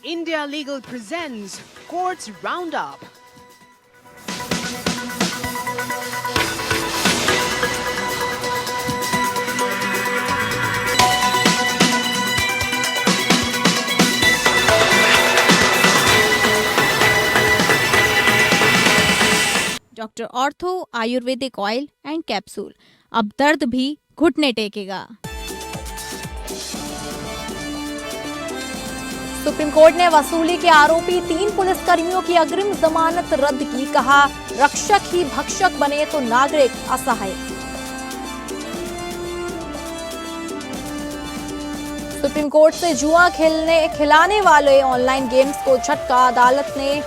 India Legal presents Courts Roundup. Doctor ortho Ayurvedic oil and capsule, अब दर्द भी घुटने टेकेगा। सुप्रीम कोर्ट ने वसूली के आरोपी 3 पुलिसकर्मियों की अग्रिम जमानत रद्द की। कहा, रक्षक ही भक्षक बने तो नागरिक असहाय। सुप्रीम कोर्ट से जुआ खिलाने वाले ऑनलाइन गेम्स को झटका। अदालत ने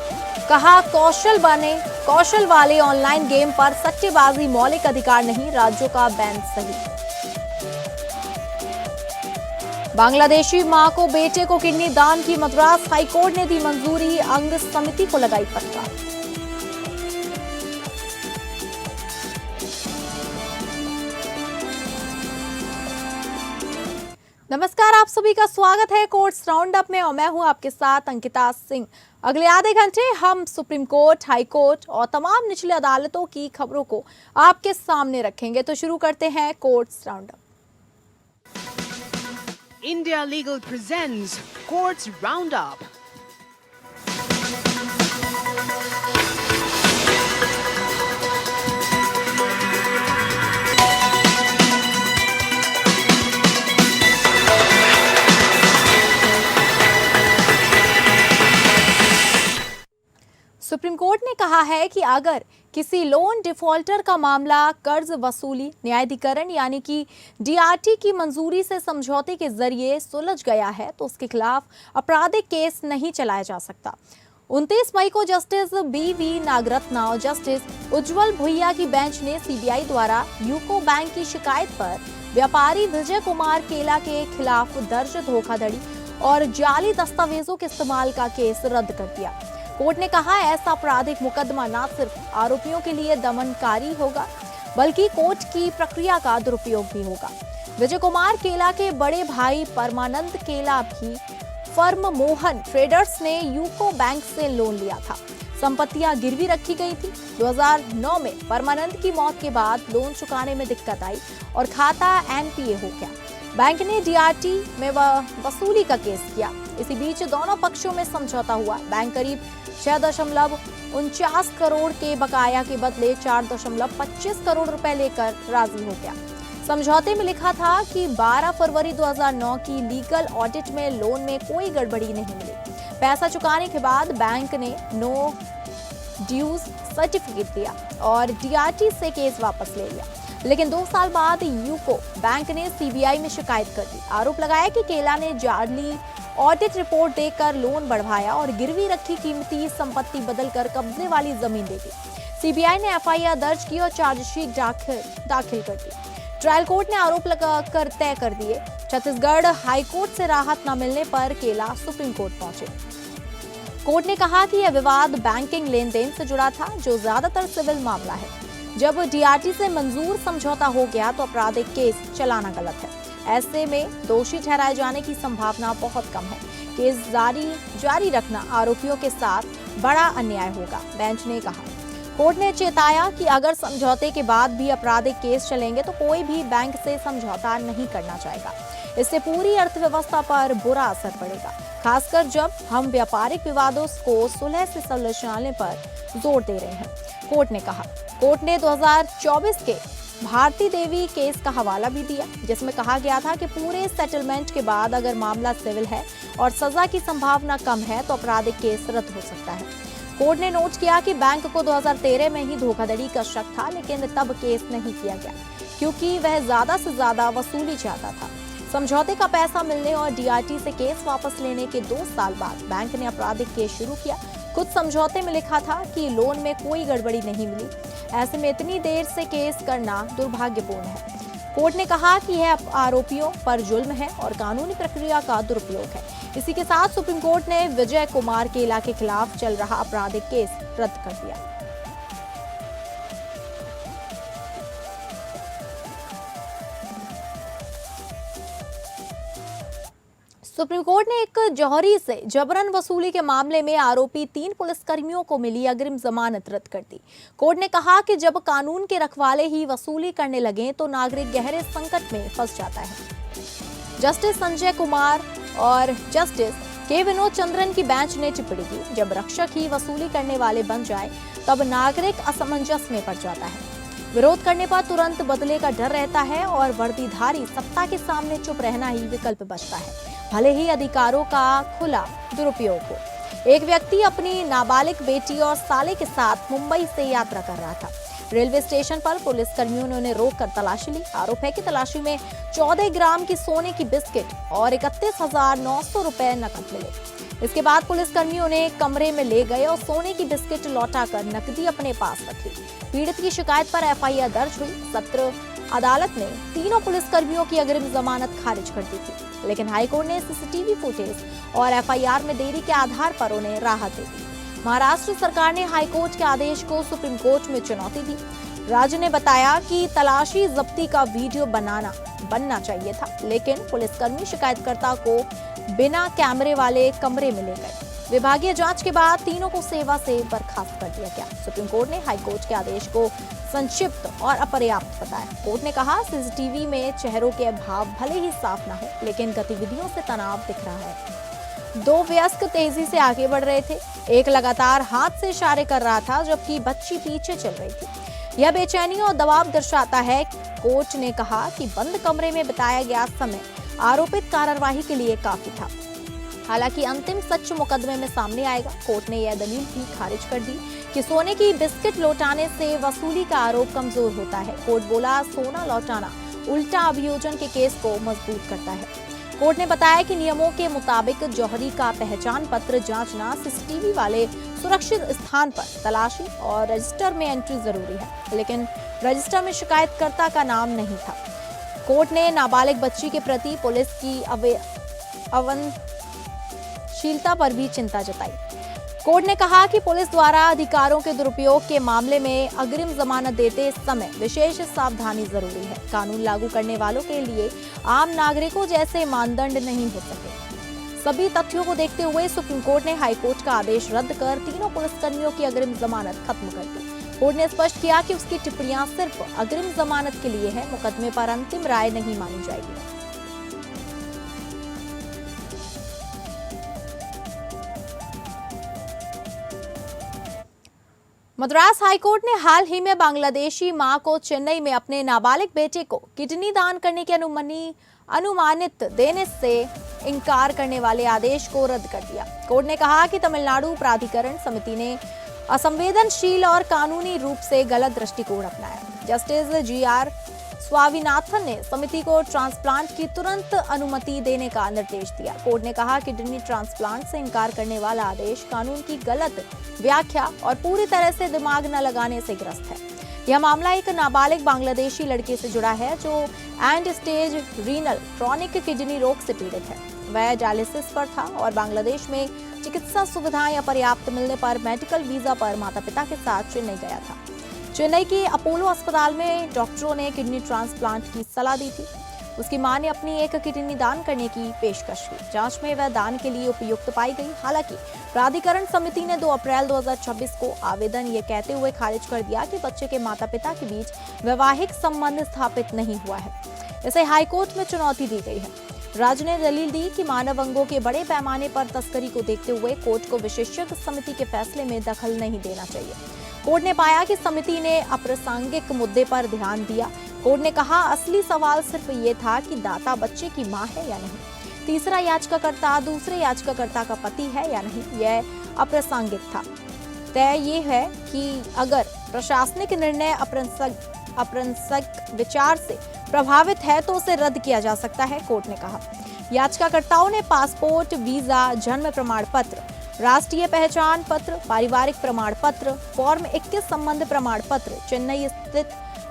कहा, कौशल वाले ऑनलाइन गेम पर सट्टेबाजी मौलिक अधिकार नहीं, राज्यों का बैन सही। बांग्लादेशी मां को बेटे को किडनी दान की मद्रास हाईकोर्ट ने दी मंजूरी। अंग समिति को लगाई फटकार। नमस्कार, आप सभी का स्वागत है कोर्ट्स राउंडअप में और मैं हूं आपके साथ अंकिता सिंह। अगले आधे घंटे हम सुप्रीम कोर्ट, हाई कोर्ट और तमाम निचली अदालतों की खबरों को आपके सामने रखेंगे। तो शुरू करते हैं courts roundup. India Legal presents Courts Roundup. Supreme court ने कहा है कि अगर किसी लोन डिफॉल्टर का मामला कर्ज वसूली न्यायाधिकरण यानी कि डीआरटी की मंजूरी से समझौते के जरिए सुलझ गया है तो उसके खिलाफ आपराधिक केस नहीं चलाया जा सकता। 29 मई को जस्टिस बीवी नागरत्ना और जस्टिस उज्जवल भुइया की बेंच ने सीबीआई द्वारा यूको बैंक की शिकायत पर व्यापारी विजय कुमार केला के खिलाफ दर्ज धोखाधड़ी और जाली दस्तावेजों के इस्तेमाल का केस रद्द कर दिया। कोर्ट ने कहा, ऐसा आपराधिक मुकदमा न सिर्फ आरोपियों के लिए दमनकारी होगा बल्कि कोर्ट की प्रक्रिया का दुरुपयोग भी होगा। विजय कुमार केला के बड़े भाई परमानंद केला भी फर्म मोहन ट्रेडर्स ने यूको बैंक से लोन लिया था। संपत्तियां गिरवी रखी गई थी। 2009 में परमानंद की मौत के बाद लोन चुकाने में दिक्कत आई और खाता एनपीए हो गया। बैंक ने डीआरटी में वसूली का केस किया। इसी बीच दोनों पक्षों में समझौता हुआ। बैंक करीब 6.49 करोड़ के बकाया के बदले 4.25 करोड़ रुपए लेकर राजी हो गया। समझौते में लिखा था कि 12 फरवरी 2009 की लीगल ऑडिट में लोन में कोई गड़बड़ी नहीं मिली। पैसा चुकाने के बाद बैंक ने नो ड्यूज सर्टिफिकेट दिया और डीआरटी से केस वापस ले लिया। लेकिन 2 साल बाद यूको बैंक ने सीबीआई में शिकायत कर दी। आरोप लगाया कि केला ने जाली ऑडिट रिपोर्ट देकर लोन बढ़वाया और गिरवी रखी कीमती संपत्ति बदलकर कब्जे वाली जमीन दे दी। सीबीआई ने एफआईआर दर्ज की और चार्जशीट दाखिल कर दी। ट्रायल कोर्ट ने आरोप लगाकर तय कर दिए। छत्तीसगढ़ हाईकोर्ट से राहत न मिलने पर केला सुप्रीम कोर्ट पहुंचे। कोर्ट ने कहा कि यह विवाद बैंकिंग लेन देन से जुड़ा था, जो ज्यादातर सिविल मामला है। जब डीआरटी से मंजूर समझौता हो गया तो आपराधिक केस चलाना गलत है। ऐसे में दोषी ठहराए जाने की संभावना बहुत कम है। केस जारी रखना आरोपियों के साथ बड़ा अन्याय होगा, बेंच ने कहा। कोर्ट ने चेताया कि अगर समझौते के बाद भी आपराधिक केस चलेंगे तो कोई भी बैंक से समझौता नहीं करना चाहेगा। इससे पूरी अर्थव्यवस्था पर बुरा असर पड़ेगा, खासकर जब हम व्यापारिक विवादों को सुलह से सुलझाने पर जोर दे रहे हैं, कोर्ट ने कहा। कोर्ट ने 2024 के भारती देवी केस का हवाला भी दिया, जिसमें कहा गया था कि पूरे सेटलमेंट के बाद अगर मामला सिविल है और सजा की संभावना कम है तो आपराधिक केस रद्द हो सकता है। कोर्ट ने नोट किया कि बैंक को 2013 में ही धोखाधड़ी का शक था, लेकिन तब केस नहीं किया गया क्योंकि वह ज्यादा से ज्यादा वसूली चाहता था। समझौते का पैसा मिलने और डीआरटी से केस वापस लेने के 2 साल बाद बैंक ने आपराधिक केस शुरू किया। खुद समझौते में लिखा था कि लोन में कोई गड़बड़ी नहीं मिली। ऐसे में इतनी देर से केस करना दुर्भाग्यपूर्ण है। कोर्ट ने कहा कि यह आरोपियों पर जुल्म है और कानूनी प्रक्रिया का दुरुपयोग है। इसी के साथ सुप्रीम कोर्ट ने विजय कुमार केला के खिलाफ चल रहा आपराधिक केस रद्द कर दिया। सुप्रीम कोर्ट ने एक जौहरी से जबरन वसूली के मामले में आरोपी 3 पुलिसकर्मियों को मिली अग्रिम जमानत रद्द कर दी। कोर्ट ने कहा कि जब कानून के रखवाले ही वसूली करने लगे तो नागरिक गहरे संकट में फंस जाता है। जस्टिस संजय कुमार और जस्टिस के विनोद चंद्रन की बेंच ने टिप्पणी की, जब रक्षक ही वसूली करने वाले बन जाए तब नागरिक असमंजस में पड़ जाता है। विरोध करने पर तुरंत बदले का डर रहता है और वर्दीधारी सत्ता के सामने चुप रहना ही विकल्प बचता है, भले ही अधिकारों का खुला दुरुपयोग हो। एक व्यक्ति अपनी नाबालिग बेटी और साले के साथ मुंबई से यात्रा कर रहा था। रेलवे स्टेशन पर पुलिस कर्मियों ने उन्हें रोककर तलाशी ली। आरोप है कि तलाशी में 14 ग्राम की सोने की बिस्किट और 31,900 रुपए नकद मिले। इसके बाद पुलिस कर्मियों ने कमरे में ले गए और सोने की बिस्किट लौटाकर नकदी अपने पास रख ली। पीड़ित की शिकायत पर एफआईआर दर्ज हुई। सत्र अदालत ने तीनों पुलिसकर्मियों की अग्रिम जमानत खारिज कर दी थी, लेकिन हाईकोर्ट ने सीसीटीवी फुटेज और एफआईआर में देरी के आधार पर उन्हें राहत दे दी। महाराष्ट्र सरकार ने हाईकोर्ट के आदेश को सुप्रीम कोर्ट में चुनौती दी। राज्य ने बताया कि तलाशी जब्ती का वीडियो बनना चाहिए था, लेकिन पुलिसकर्मी शिकायतकर्ता को बिना कैमरे वाले कमरे में ले गए। विभागीय जांच के बाद तीनों को सेवा से बर्खास्त कर दिया गया। सुप्रीम कोर्ट ने हाईकोर्ट के आदेश को संक्षिप्त और अपर्याप्त बताया। कोर्ट ने कहा, सीसीटीवी में चेहरों के भाव भले ही साफ न हो, लेकिन गतिविधियों से तनाव दिख रहा है। 2 वयस्क तेजी से आगे बढ़ रहे थे। एक लगातार हाथ से इशारे कर रहा था, जबकि बच्ची पीछे चल रही थी। यह बेचैनी और दबाव दर्शाता है। कोर्ट ने कहा कि बंद कमरे में बिताया गया समय आरोपित कार्यवाही के लिए काफी था। हालांकि अंतिम सच मुकदमे में सामने आएगा। कोर्ट ने यह दलील भी खारिज कर दी कि सोने की बिस्किट लौटाने से वसूली का आरोप कमजोर होता है। कोर्ट बोला, सोना लौटाना उल्टा अभियोजन के केस को मजबूत करता है। कोर्ट ने बताया कि नियमों के मुताबिक जौहरी का पहचान पत्र जांचना, सीसीटीवी वाले सुरक्षित स्थान पर तलाशी और रजिस्टर में एंट्री जरूरी है, लेकिन रजिस्टर में शिकायतकर्ता का नाम नहीं था। कोर्ट ने नाबालिग बच्ची के प्रति पुलिस की अवनशीलता पर भी चिंता जताई। कोर्ट ने कहा कि पुलिस द्वारा अधिकारों के दुरुपयोग के मामले में अग्रिम जमानत देते समय विशेष सावधानी जरूरी है। कानून लागू करने वालों के लिए आम नागरिकों जैसे मानदंड नहीं हो सके। सभी तथ्यों को देखते हुए सुप्रीम कोर्ट ने हाईकोर्ट का आदेश रद्द कर तीनों पुलिसकर्मियों की अग्रिम जमानत खत्म कर दी। कोर्ट ने स्पष्ट किया कि उसकी टिप्पणियां सिर्फ अग्रिम जमानत के लिए है, मुकदमे पर अंतिम राय नहीं मानी जाएगी। मद्रास हाईकोर्ट ने हाल ही में बांग्लादेशी मां को चेन्नई में अपने नाबालिग बेटे को किडनी दान करने की अनुमानित देने से इनकार करने वाले आदेश को रद्द कर दिया। कोर्ट ने कहा कि तमिलनाडु प्राधिकरण समिति ने असंवेदनशील और कानूनी रूप से गलत दृष्टिकोण अपनाया। जस्टिस GR स्वामीनाथन ने समिति को ट्रांसप्लांट की तुरंत अनुमति देने का निर्देश दिया। कोर्ट ने कहा कि किडनी ट्रांसप्लांट से इनकार करने वाला आदेश कानून की गलत व्याख्या और पूरी तरह से दिमाग न लगाने से ग्रस्त है। यह मामला एक नाबालिग बांग्लादेशी लड़के से जुड़ा है जो and stage renal chronic kidney रोग से पीड़ित है। वह डायलिसिस पर था और बांग्लादेश में चिकित्सा सुविधाएं अपर्याप्त मिलने पर मेडिकल वीजा पर माता पिता के साथ चेन्नई गया था। चेन्नई के अपोलो अस्पताल में डॉक्टरों ने किडनी ट्रांसप्लांट की सलाह दी थी। उसकी मां ने अपनी एक किडनी दान करने की पेशकश की। जांच में वह दान के लिए उपयुक्त पाई गई। हालांकि प्राधिकरण समिति ने 2 अप्रैल 2026 को आवेदन ये कहते हुए खारिज कर दिया कि बच्चे के माता पिता के बीच वैवाहिक संबंध स्थापित नहीं हुआ है। इसे हाईकोर्ट में चुनौती दी गई है। राज्य ने दलील दी कि मानव अंगों के बड़े पैमाने पर तस्करी को देखते हुए कोर्ट को विशेषज्ञ समिति के फैसले में दखल नहीं देना चाहिए। कोर्ट ने पाया कि समिति ने अप्रासंगिक मुद्दे पर ध्यान दिया। कोर्ट ने कहा, असली सवाल सिर्फ ये था कि दाता बच्चे की मां है या नहीं। तीसरा याचिकाकर्ता दूसरे याचिकाकर्ता का पति है या नहीं, यह अप्रासंगिक था। तय ये है कि अगर प्रशासनिक निर्णय अप्रासंगिक विचार से प्रभावित है तो उसे रद्द किया जा सकता है, कोर्ट ने कहा। याचिकाकर्ताओं ने पासपोर्ट, वीजा, जन्म प्रमाण पत्र, राष्ट्रीय पहचान पत्र, पारिवारिक प्रमाण पत्र, फॉर्म 21 संबंध प्रमाण पत्र, चेन्नई स्थित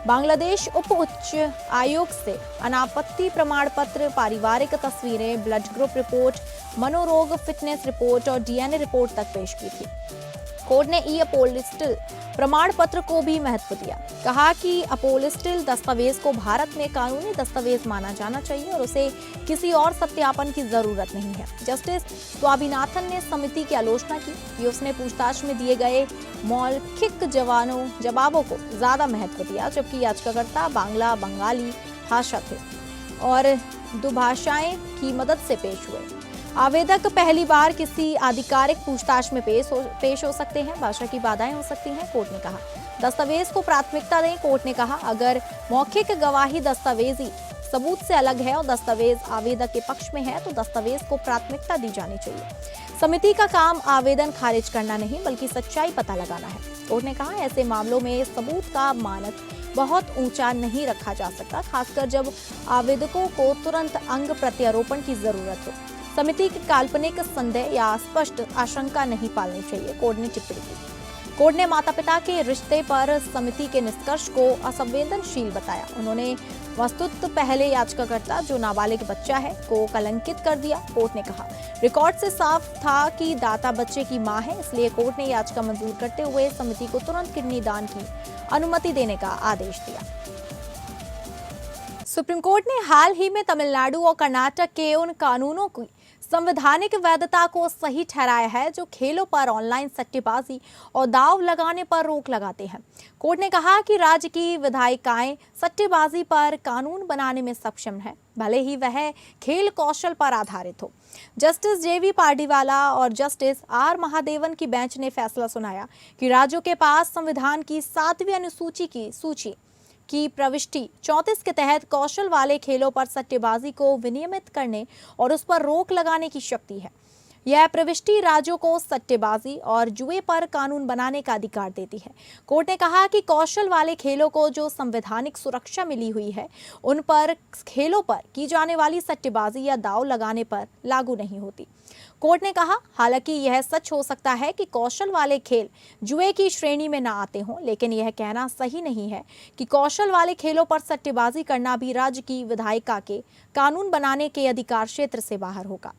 बांग्लादेश उप उच्च आयोग से अनापत्ति प्रमाण पत्र, पारिवारिक तस्वीरें, ब्लड ग्रुप रिपोर्ट, मनोरोग फिटनेस रिपोर्ट और DNA रिपोर्ट तक पेश की थी। कोर्ट ने ई अपोस्टिल प्रमाण पत्र को भी महत्व दिया। कहा कि अपोस्टिल दस्तावेज को भारत में कानूनी दस्तावेज माना जाना चाहिए और उसे किसी और सत्यापन की जरूरत नहीं है। जस्टिस स्वामीनाथन ने समिति की आलोचना की कि उसने पूछताछ में दिए गए मौखिक जवाबों को ज्यादा महत्व दिया, जबकि याचिकाकर्ता बांग्ला बंगाली भाषा थे और दुभाषाएं की मदद से पेश हुए। आवेदक पहली बार किसी आधिकारिक पूछताछ में पेश हो सकते हैं, भाषा की बाधाएं हो सकती हैं, कोर्ट ने कहा। दस्तावेज को प्राथमिकता दें, कोर्ट ने कहा। अगर मौखिक गवाही दस्तावेजी सबूत से अलग है और दस्तावेज आवेदक के पक्ष में है तो दस्तावेज को प्राथमिकता दी जानी चाहिए। समिति का काम आवेदन खारिज करना नहीं बल्कि सच्चाई पता लगाना है। कोर्ट ने कहा ऐसे मामलों में सबूत का मानक बहुत ऊंचा नहीं रखा जा सकता, खासकर जब आवेदकों को तुरंत अंग प्रत्यारोपण की जरूरत हो। समिति की काल्पनिक संदेह या स्पष्ट आशंका नहीं पालनी चाहिए, कोर्ट ने टिप्पणी की। कोर्ट ने माता पिता के रिश्ते पर समिति के निष्कर्ष को असंवेदनशील बताया। उन्होंने वस्तुतः पहले याचिकाकर्ता, जो नाबालिग बच्चा है, को कलंकित कर दिया। कोर्ट ने कहा रिकॉर्ड से साफ था कि दाता बच्चे की मां है, इसलिए कोर्ट ने याचिका मंजूर करते हुए समिति को तुरंत किडनी दान की अनुमति देने का आदेश दिया। सुप्रीम कोर्ट ने हाल ही में तमिलनाडु और कर्नाटक के उन कानूनों की संवैधानिक वैधता को सही ठहराया है जो खेलों पर ऑनलाइन सट्टेबाजी और दांव लगाने पर रोक लगाते हैं। कोर्ट ने कहा कि राज्य की विधायिकाएं सट्टेबाजी पर कानून बनाने में सक्षम है, भले ही वह खेल कौशल पर आधारित हो। जस्टिस जेवी पार्डीवाला और जस्टिस आर महादेवन की बेंच ने फैसला सुनाया कि राज्यों के पास संविधान की 7वीं अनुसूची की सूची की प्रविष्टि 34 के तहत कौशल वाले खेलों पर सट्टेबाजी को विनियमित करने और उस पर रोक लगाने की शक्ति है। यह प्रविष्टि राज्यों को सट्टेबाजी और जुए पर कानून बनाने का अधिकार देती है। कोर्ट ने कहा कि कौशल वाले खेलों को जो संवैधानिक सुरक्षा मिली हुई है, उन पर खेलों पर की जाने वाली सट्टेबाजी या दांव लगाने पर लागू नहीं होती। कोर्ट ने कहा हालांकि यह सच हो सकता है कि कौशल वाले खेल जुए की श्रेणी में न आते हों, लेकिन यह कहना सही नहीं है कि कौशल वाले खेलों पर सट्टेबाजी करना भी राज्य की विधायिका के कानून बनाने के अधिकार क्षेत्र से बाहर होगा।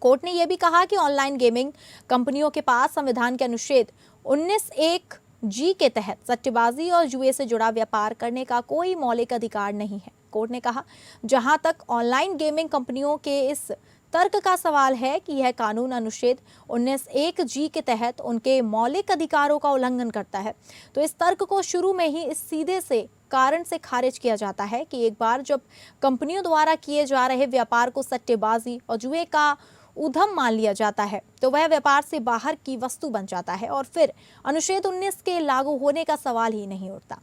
कोर्ट ने यह भी कहा कि ऑनलाइन गेमिंग कंपनियों के पास संविधान के अनुच्छेद 19(1)(g) के तहत सट्टेबाजी और जुए से जुड़ा व्यापार करने का कोई मौलिक अधिकार नहीं है। कोर्ट ने कहा जहां तक ऑनलाइन गेमिंग कंपनियों के इस तर्क का सवाल है कि यह कानून अनुच्छेद 19(1)(g) के तहत उनके मौलिक अधिकारों का उल्लंघन करता है, तो इस तर्क को शुरू में ही इस सीधे से कारण से खारिज किया जाता है कि एक बार जब कंपनियों द्वारा किए जा रहे व्यापार को सट्टेबाजी और जुए का उधम मान लिया जाता है तो वह व्यापार से बाहर की वस्तु बन जाता है और फिर अनुच्छेद 19 के लागू होने का सवाल ही नहीं उठता।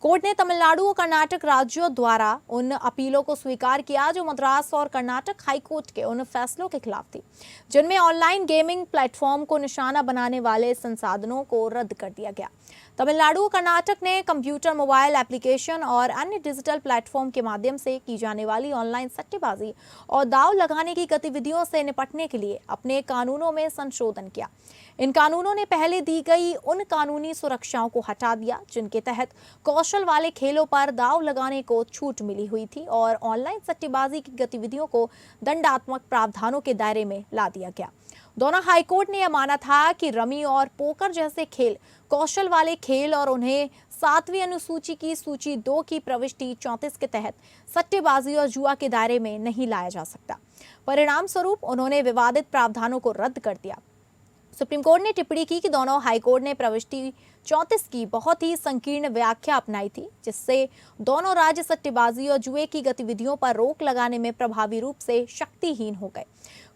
कोर्ट ने तमिलनाडु और कर्नाटक राज्यों द्वारा उन अपीलों को स्वीकार किया जो मद्रास और कर्नाटक हाईकोर्ट के उन फैसलों के खिलाफ थी जिनमें ऑनलाइन गेमिंग प्लेटफॉर्म को निशाना बनाने वाले संसाधनों को रद्द कर दिया गया। तमिलनाडु और कर्नाटक ने कंप्यूटर, मोबाइल एप्लीकेशन और अन्य डिजिटल प्लेटफॉर्म के माध्यम से की जाने वाली ऑनलाइन सट्टेबाजी और दांव लगाने की गतिविधियों से निपटने के लिए अपने कानूनों में संशोधन किया। इन कानूनों ने पहले दी गई उन कानूनी सुरक्षाओं को हटा दिया जिनके तहत कौशल वाले खेलों पर दांव लगाने को छूट मिली हुई थी और ऑनलाइन सट्टेबाजी की गतिविधियों को दंडात्मक प्रावधानों के दायरे में ला दिया गया। दोनों हाईकोर्ट ने यह माना था कि रमी और पोकर जैसे खेल कौशल वाले खेल और उन्हें 7वीं अनुसूची की सूची 2 की प्रविष्टि 34 के तहत सट्टेबाजी और जुआ के दायरे में नहीं लाया जा सकता। परिणाम स्वरूप उन्होंने विवादित प्रावधानों को रद्द कर दिया। सुप्रीम कोर्ट ने टिप्पणी की कि दोनों हाईकोर्ट ने प्रविष्टि 34 की बहुत ही संकीर्ण व्याख्या अपनाई थी, जिससे दोनों राज्य सट्टेबाजी और जुए की गतिविधियों पर रोक लगाने में प्रभावी रूप से शक्तिहीन हो गए।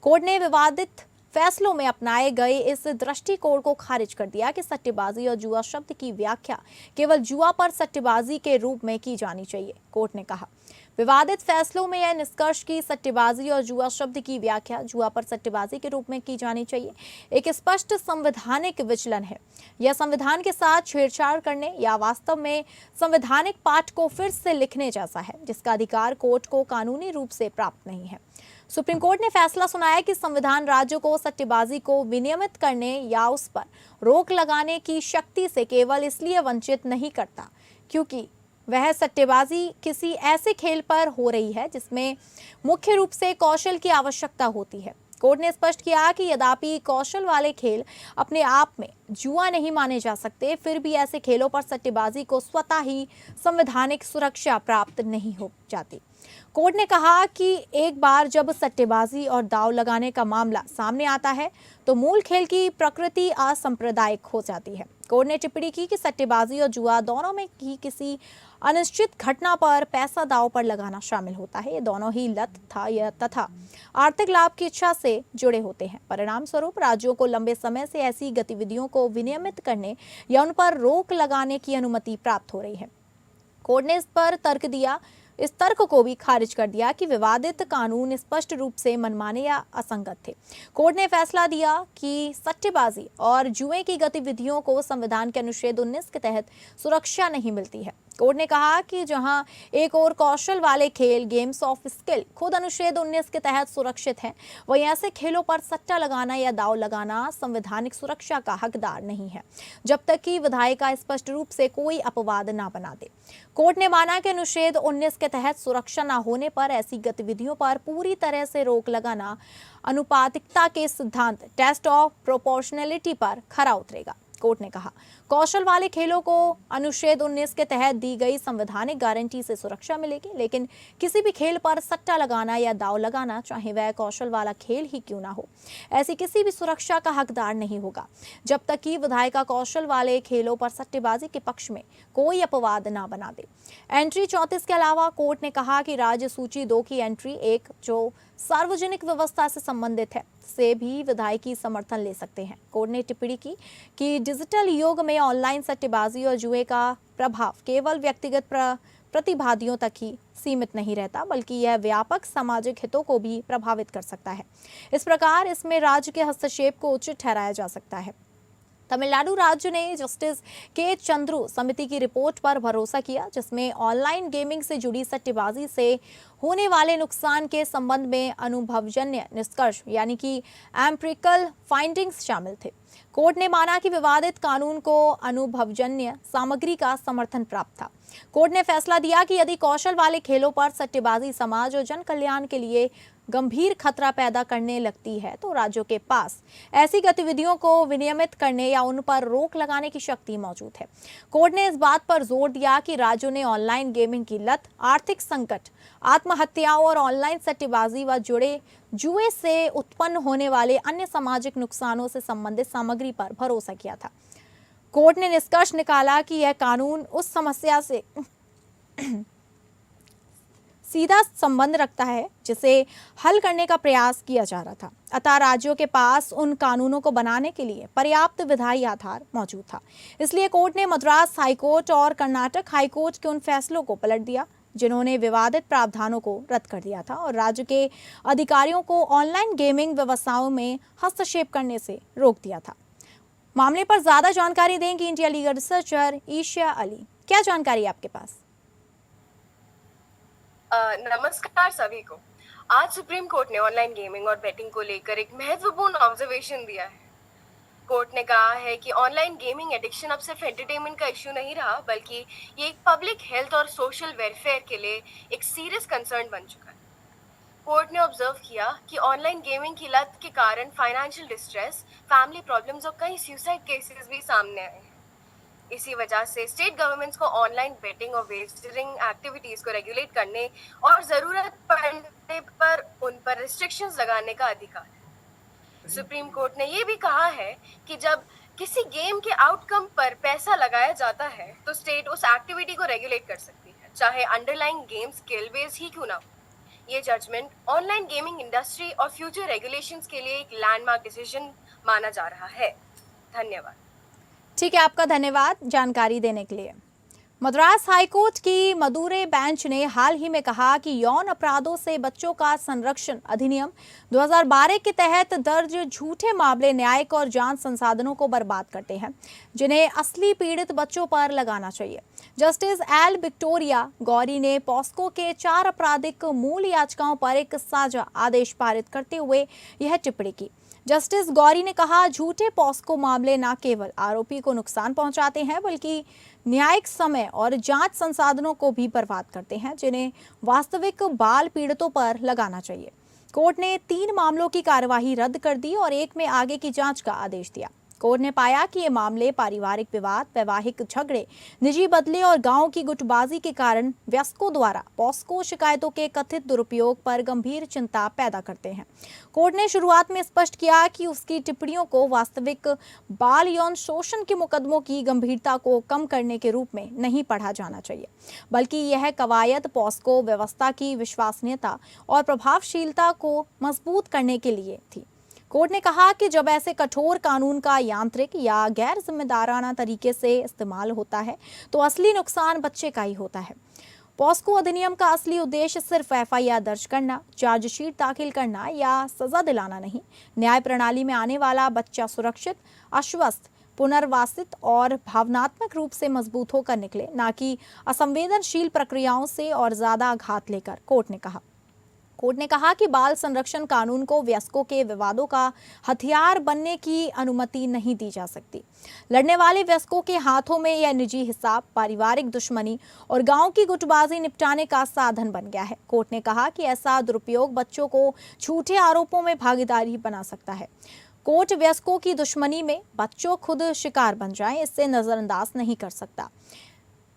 कोर्ट ने विवादित फैसलों में अपनाए गए इस दृष्टिकोण को खारिज कर दिया कि सट्टेबाजी और जुआ शब्द की व्याख्या केवल जुआ पर सट्टेबाजी के रूप में की जानी चाहिए। कोर्ट ने कहा विवादित फैसलों में यह निष्कर्ष की सट्टेबाजी और जुआ शब्द की व्याख्या जुआ पर सट्टेबाजी के रूप में की जानी चाहिए एक स्पष्ट संवैधानिक विचलन है। यह संविधान के साथ छेड़छाड़ करने या वास्तव में संवैधानिक पाठ को फिर से लिखने जैसा है, जिसका अधिकार कोर्ट को कानूनी रूप से प्राप्त नहीं है। सुप्रीम कोर्ट ने फैसला सुनाया कि संविधान राज्यों को सट्टेबाजी को विनियमित करने या उस पर रोक लगाने की शक्ति से केवल इसलिए वंचित नहीं करता क्योंकि वह सट्टेबाजी किसी ऐसे खेल पर हो रही है जिसमें मुख्य रूप से कौशल की आवश्यकता होती है। कोर्ट ने स्पष्ट किया कि यद्यपि कौशल वाले खेल अपने आप में जुआ नहीं माने जा सकते, फिर भी ऐसे खेलों पर सट्टेबाजी को स्वतः ही संवैधानिक सुरक्षा प्राप्त नहीं हो जाती। कोर्ट ने कहा कि एक बार जब सट्टेबाजी और दांव लगाने का मामला सामने आता है तो मूल खेल की प्रकृति असांप्रदायिक हो जाती है। कोर्ट ने टिप्पणी की कि सट्टेबाजी और जुआ दोनों में ही किसी अनिश्चित घटना पर पैसा दांव पर लगाना शामिल होता है। ये दोनों ही लत तथा आर्थिक लाभ की इच्छा से जुड़े होते हैं। परिणाम स्वरूप राज्यों को लंबे समय से ऐसी गतिविधियों को विनियमित करने या उन पर रोक लगाने की अनुमति प्राप्त हो रही है। कोर्ट ने इस तर्क को भी खारिज कर दिया कि विवादित कानून स्पष्ट रूप से मनमाने या असंगत थे। कोर्ट ने फैसला दिया कि सट्टेबाजी और जुए की गतिविधियों को संविधान के अनुच्छेद 19 के तहत सुरक्षा नहीं मिलती है। कोर्ट ने कहा कि जहां एक और कौशल वाले खेल गेम्स ऑफ स्किल खुद अनुच्छेद 19 के तहत सुरक्षित हैं, वहीं ऐसे खेलों पर सट्टा लगाना या दांव लगाना संवैधानिक सुरक्षा का हकदार नहीं है, जब तक कि विधायिका स्पष्ट रूप से कोई अपवाद ना बना दे। कोर्ट ने माना कि अनुच्छेद 19 के तहत सुरक्षा न होने पर ऐसी गतिविधियों पर पूरी तरह से रोक लगाना अनुपातिकता के सिद्धांत टेस्ट ऑफ प्रोपोर्शनैलिटी पर खरा उतरेगा। कोर्ट ने कहा, कौशल वाले खेलों को अनुच्छेद 19 के तहत दी गई संवैधानिक गारंटी से सुरक्षा मिलेगी, लेकिन किसी भी खेल पर सट्टा लगाना या दांव लगाना, चाहे वह कौशल वाला खेल ही क्यों ना हो, ऐसी किसी भी सुरक्षा का हकदार नहीं होगा, जब तक कि विधायिका कौशल वाले खेलों पर सट्टेबाजी के पक्ष में कोई अपवाद ना बना दे। एंट्री 34 के अलावा कोर्ट ने कहा कि राज्य सूची 2 की एंट्री 1 जो सार्वजनिक व्यवस्था से संबंधित है से भी विधायकी समर्थन ले सकते हैं। कोर्ट ने टिप्पणी की कि डिजिटल युग में ऑनलाइन सट्टेबाजी और जुए का प्रभाव केवल व्यक्तिगत प्रतिभागियों तक ही सीमित नहीं रहता, बल्कि यह व्यापक सामाजिक हितों को भी प्रभावित कर सकता है। इस प्रकार इसमें राज्य के हस्तक्षेप को उचित ठहराया जा सकता है। तमिलनाडु राज्य ने जस्टिस के चंद्रू समिति की रिपोर्ट पर भरोसा किया, जिसमें ऑनलाइन गेमिंग से जुड़ी सट्टेबाजी से होने वाले नुकसान के संबंध में अनुभवजन्य निष्कर्ष यानी कि एम्पिरिकल फाइंडिंग्स शामिल थे। कोर्ट ने माना कि विवादित कानून को अनुभवजन्य सामग्री का समर्थन प्राप्त था। कोर्ट ने फैसला दिया कि यदि कौशल वाले खेलों पर सट्टेबाजी समाज और जन कल्याण के लिए गंभीर खतरा पैदा करने लगती है तो राज्यों के पास ऐसी गतिविधियों को विनियमित करने या उन पर रोक लगाने की शक्ति मौजूद है। कोर्ट ने इस बात पर जोर दिया कि राज्यों ने ऑनलाइन गेमिंग की लत, आर्थिक संकट, आत्महत्याओं और ऑनलाइन सट्टेबाजी व जुड़े जुए से उत्पन्न होने वाले अन्य सामाजिक नुकसानों से संबंधित सामग्री पर भरोसा किया था। कोर्ट ने निष्कर्ष निकाला कि यह कानून उस समस्या से सीधा संबंध रखता है जिसे हल करने का प्रयास किया जा रहा था। अतः राज्यों के पास उन कानूनों को बनाने के लिए पर्याप्त विधायी आधार मौजूद था। इसलिए कोर्ट ने मद्रास हाईकोर्ट और कर्नाटक हाईकोर्ट के उन फैसलों को पलट दिया जिन्होंने विवादित प्रावधानों को रद्द कर दिया था और राज्य के अधिकारियों को ऑनलाइन गेमिंग व्यवसायों में हस्तक्षेप करने से रोक दिया था। मामले पर ज्यादा जानकारी देंगी India legal researcher Isha Ali. क्या जानकारी आपके पास? नमस्कार सभी को। आज सुप्रीम कोर्ट ने ऑनलाइन गेमिंग और बेटिंग को लेकर एक महत्वपूर्ण ऑब्जर्वेशन दिया है। कोर्ट ने कहा है कि ऑनलाइन गेमिंग एडिक्शन अब सिर्फ एंटरटेनमेंट का इश्यू नहीं रहा, बल्कि ये एक पब्लिक हेल्थ और सोशल वेलफेयर के लिए एक सीरियस कंसर्न बन चुका है। कोर्ट ने ऑब्जर्व किया कि ऑनलाइन गेमिंग की लत के कारण फाइनेंशियल डिस्ट्रेस, फैमिली प्रॉब्लम्स और कई सुसाइड केसेस भी सामने आए हैं। इसी वजह से स्टेट गवर्नमेंट्स को ऑनलाइन बेटिंग और वेस्टिंग एक्टिविटीज को रेगुलेट करने और जरूरत पड़ने पर उन पर रिस्ट्रिक्शंस लगाने का अधिकार है। सुप्रीम कोर्ट ने ये भी कहा है कि जब किसी गेम के आउटकम पर पैसा लगाया जाता है तो स्टेट उस एक्टिविटी को रेगुलेट कर सकती है, चाहे अंडरलाइंग गेम स्किल बेस्ड ही क्यों ना हो। ये जजमेंट ऑनलाइन गेमिंग इंडस्ट्री और फ्यूचर रेगुलेशंस के लिए एक लैंडमार्क डिसीजन माना जा रहा है। धन्यवाद। ठीक है, आपका धन्यवाद जानकारी देने के लिए। मद्रास हाईकोर्ट की मदुरै बेंच ने हाल ही में कहा कि यौन अपराधों से बच्चों का संरक्षण अधिनियम 2012 के तहत दर्ज झूठे मामले न्यायिक और जांच संसाधनों को बर्बाद करते हैं, जिन्हें असली पीड़ित बच्चों पर लगाना चाहिए। जस्टिस एल विक्टोरिया गौरी ने पॉस्को के 4 आपराधिक मूल याचिकाओं पर एक साझा आदेश पारित करते हुए यह टिप्पणी की। जस्टिस गौरी ने कहा, झूठे पॉस्को मामले न केवल आरोपी को नुकसान पहुंचाते हैं, बल्कि न्यायिक समय और जांच संसाधनों को भी बर्बाद करते हैं, जिन्हें वास्तविक बाल पीड़ितों पर लगाना चाहिए। कोर्ट ने 3 मामलों की कार्यवाही रद्द कर दी और एक में आगे की जांच का आदेश दिया। कोर्ट ने पाया कि ये मामले पारिवारिक विवाद, वैवाहिक झगड़े, निजी बदले और गांव की गुटबाजी के कारण वयस्कों द्वारा पॉस्को शिकायतों के कथित दुरुपयोग पर गंभीर चिंता पैदा करते हैं। कोर्ट ने शुरुआत में स्पष्ट किया कि उसकी टिप्पणियों को वास्तविक बाल यौन शोषण के मुकदमों की गंभीरता को कम करने के रूप में नहीं पढ़ा जाना चाहिए, बल्कि यह कवायद पॉस्को व्यवस्था की विश्वसनीयता और प्रभावशीलता को मजबूत करने के लिए थी। कोर्ट ने कहा कि जब ऐसे कठोर कानून का यांत्रिक या गैर जिम्मेदाराना तरीके से इस्तेमाल होता है तो असली नुकसान बच्चे का ही होता है। पॉस्को अधिनियम का असली उद्देश्य सिर्फ एफआईआर दर्ज करना, चार्जशीट दाखिल करना या सजा दिलाना नहीं। न्याय प्रणाली में आने वाला बच्चा सुरक्षित, आश्वस्त, पुनर्वासित और भावनात्मक रूप से मजबूत होकर निकले, ना कि असंवेदनशील प्रक्रियाओं से और ज्यादा आघात लेकर, कोर्ट ने कहा कि बाल संरक्षण कानून को वयस्कों के विवादों का हथियार बनने की अनुमति नहीं दी जा सकती। लड़ने वाले वयस्कों के हाथों में यह निजी हिसाब, पारिवारिक दुश्मनी और गांव की गुटबाजी निपटाने का साधन बन गया है। कोर्ट ने कहा कि ऐसा दुरुपयोग बच्चों को झूठे आरोपों में भागीदारी बना सकता है। कोर्ट वयस्कों की दुश्मनी में बच्चों खुद शिकार बन जाएं, इससे नजरअंदाज नहीं कर सकता।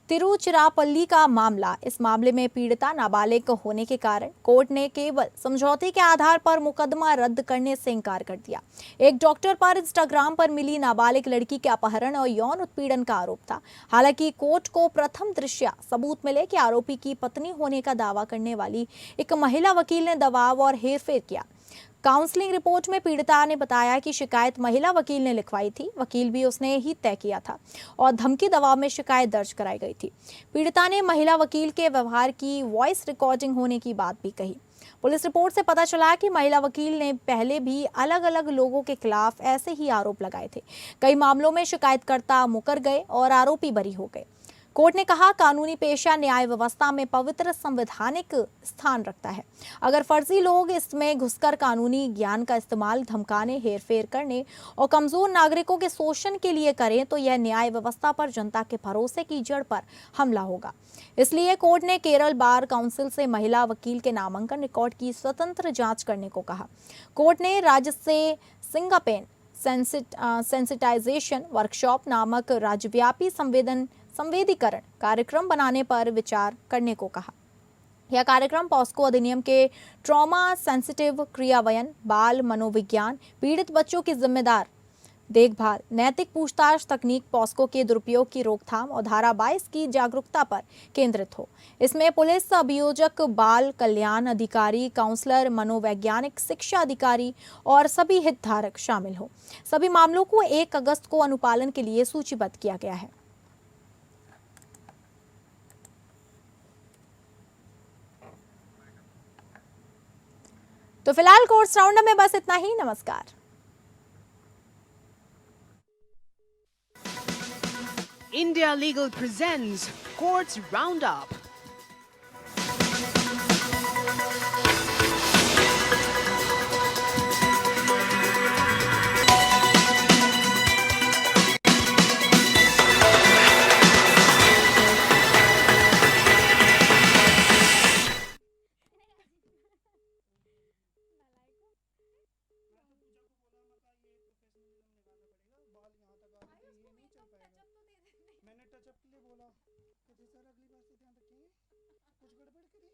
तिरुचिरापल्ली का मामला, इस मामले में पीड़िता नाबालिग होने के कारण कोर्ट ने केवल समझौते के आधार पर मुकदमा रद्द करने से इनकार कर दिया। एक डॉक्टर पर इंस्टाग्राम पर मिली नाबालिग लड़की के अपहरण और यौन उत्पीड़न का आरोप था। हालांकि कोर्ट को प्रथम दृष्टया सबूत मिले कि आरोपी की पत्नी होने का दावा करने वाली एक महिला वकील ने दबाव और हेरफेर किया। काउंसलिंग रिपोर्ट में पीड़िता ने बताया कि शिकायत महिला वकील ने लिखवाई थी, वकील भी उसने ही तय किया था और धमकी दबाव में शिकायत दर्ज कराई गई थी। पीड़िता ने महिला वकील के व्यवहार की वॉइस रिकॉर्डिंग होने की बात भी कही। पुलिस रिपोर्ट से पता चला कि महिला वकील ने पहले भी अलग अलग लोगों के खिलाफ ऐसे ही आरोप लगाए थे। कई मामलों में शिकायतकर्ता मुकर गए और आरोपी बरी हो गए। कोर्ट ने कहा, कानूनी पेशा न्याय व्यवस्था में पवित्र संवैधानिक स्थान रखता है। अगर फर्जी लोग इसमें घुसकर कानूनी ज्ञान का इस्तेमाल धमकाने, हेरफेर करने और कमजोर नागरिकों के शोषण के लिए करें तो यह न्याय व्यवस्था पर जनता के भरोसे की जड़ पर हमला होगा। इसलिए कोर्ट ने केरल बार काउंसिल से महिला वकील के नामांकन रिकॉर्ड की स्वतंत्र जांच करने को कहा। कोर्ट ने राज्य से सिंगापेन सेंसिटाइजेशन वर्कशॉप नामक राज्यव्यापी संवेदीकरण कार्यक्रम बनाने पर विचार करने को कहा। यह कार्यक्रम पॉस्को अधिनियम के ट्रॉमा सेंसिटिव क्रियान्वयन, बाल मनोविज्ञान, पीड़ित बच्चों की जिम्मेदार देखभाल, नैतिक पूछताछ तकनीक, पॉस्को के दुरुपयोग की रोकथाम और धारा 22 की जागरूकता पर केंद्रित हो। इसमें पुलिस अभियोजक, बाल कल्याण अधिकारी, काउंसलर, मनोवैज्ञानिक शिक्षा अधिकारी और सभी हितधारक शामिल हो। सभी मामलों को 1 अगस्त को अनुपालन के लिए सूचीबद्ध किया गया है। तो फिलहाल कोर्ट्स राउंडअप में बस इतना ही। नमस्कार। India Legal presents Courts Roundup. मैंने टचअप के लिए बोला तो सर अगली बार से ध्यान रखेंगे, कुछ गड़बड़ करी।